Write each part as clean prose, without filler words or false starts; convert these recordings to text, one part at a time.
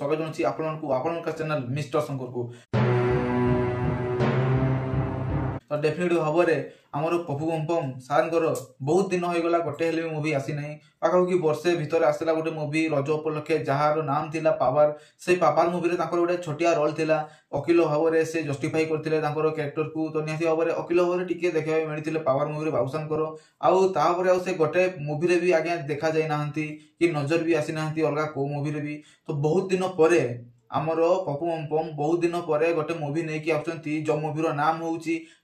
स्वागत जनाऊँ आपण channel mister Shankar को। तो डेफिनेटली भाव में आमर पप्पू पमपम सार बहुत दिन होगला गोटे हेले मुवी आसी ना पाखापाखि वर्षे भितर आसला गोटे मुवी रज उपलक्षे जार नाम थिला पावर से पावर मुवी गोटे छोटिया रोल थिला वकिल भाव में से जस्टिफाई करते कैरेक्टर को। तो निहती भाव में वकिल भाव में टी देखा मिलते पावर मुवी बाबूसानकर आउे से गोटे मुवी भी आज्ञा देखा जाई नाहंती कि नजर भी आसी नाहंती अलग को मुवी भी। तो बहुत दिन पर आमर पप्पू पमपम बहुत दिन पर गोटे मुवी नहीं आसुँच जो मुवीर नाम हूँ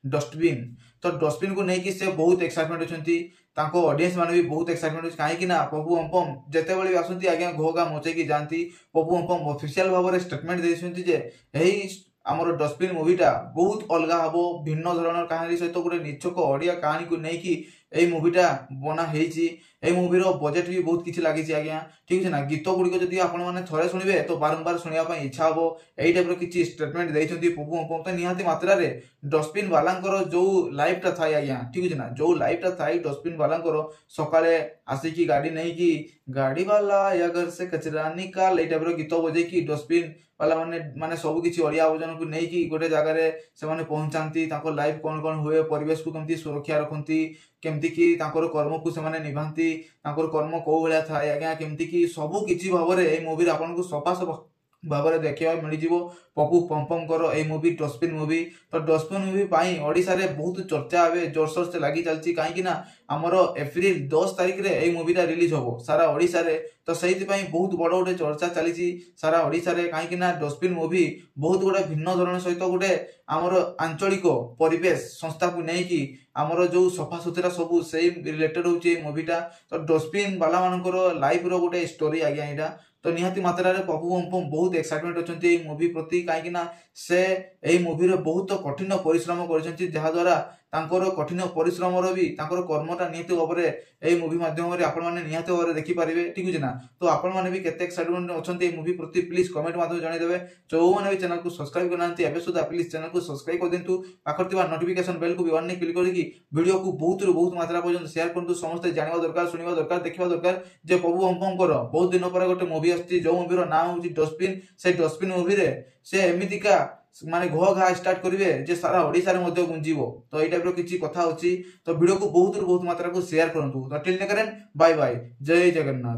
डस्टबिन। तो डस्टबिन को लेकिन से बहुत एक्साइटमेंट अच्छा ऑडियंस मैंने भी बहुत एक्साइटमेंट अच्छे कहीं पप्पू पमपम जिते बड़े भी आसती आज्ञा घोघा मचेकी जाती पप्पू पमपम ऑफिशियल भाव में स्टेटमेंट देते आमर डस्टबिन मुवीटा बहुत अलग हम भिन्न धरण कहानी सहित गोटे निछक ओडिया कहानी को लेकिन यही मुवीटा बना है मुवीर बजेट भी बहुत किसी लगी आज्ञा ठीक है ना। गीत गुड़िक जब आपने थे शुणे तो बारंबार शुणा इच्छा हम यही टाइप किसी स्टेटमेंट देते पप्पू पमपम। तो निहाती मात्रा डस्टबिन वाला जो लाइफ टा था आज्ञा ठीक है ना जो लाइफ टा था डस्टबिन वाला सकाले आसिकी गाड़ी नहीं कि गाड़ी वाला या घर से कचरा निकाल यही टाइप गीत बजे डस्टबिन वाला माने सब किसी अड़िया आवर्जन को लेकिन गोटे जगार से पहुंचाती लाइफ कौन कौन हुए परिवेश को कमी सुरक्षा रखती केमती कि कर्म को से निभाती कर्म कौ भाया थाए आज्ञा केमती कि सबू किसी भाव में मुवी आपको सफा सफा भाव में देखा मिल पप्पू पमपम यही मुवी डस्टबिन मुवी। तो डस्टबिन मुवी ओडिशा रे बहुत चर्चा ए जोरसोर से लगी चलती कहीं आमर एप्रिल 10 तारिख रे यही मुवीटा रिलीज हम सारा ओडिशा रे। तो से बहुत बड़ गोटे चर्चा चली सारा ओडिशा रे कहीं डस्टबिन मुवी बहुत गोटे भिन्न धरण सहित गोटे आमर आंचलिक परिवेश संस्था को लेकिन आमर जो सफा सुतरा सब से रिलेटेड होची मुवीटा। तो डस्टबिन वाला मानकर लाइफ रो गोटे स्टोरी आज्ञा यहाँ। तो निहाती मात्रा रे पप्पू पमपम बहुत एक्साइटमेंट अच्छे मुवी प्रति कहीं से यही मुवी बहुत कठिन परिश्रम कर कठिन परिश्रम भी कर्मटा निहत भाव में यही मुवी मध्यम निहत भाव में देखिपारे ठीक है ना। तो आपण मैंने भी केते एक्साइटमेंट अच्छा मुवी प्रति प्लीज कमेंट माध्यम जनईदेवे। जो मैंने भी चैनल को सब्सक्राइब करना सुधा प्लीज चैनल को सब्सक्राइब कर दिंतु पाखर नोटिफिकेशन बेल को भी ऑन क्लिक करके वीडियो को बहुत मात्रा पर्यटन शेयर करूँ समस्त जानवा दरकार शुणा दरकार देखा दरकार जे पप्पू पमपम बहुत दिन पर गोटे मुवी आसी जो मुवीर नाम हूँ डस्टबिन से डस्टबिन मुवी से एमतीका माने घो घा स्टार्ट करेंगे जे सारा ओडिशा रे मध्य गुंजीबो। तो यही टाइप किसी कथा अच्छी तो वीडियो को बहुत मात्रा को शेयर करूँ। तो टिल नेक्स्ट बाय बाय जय जगन्नाथ।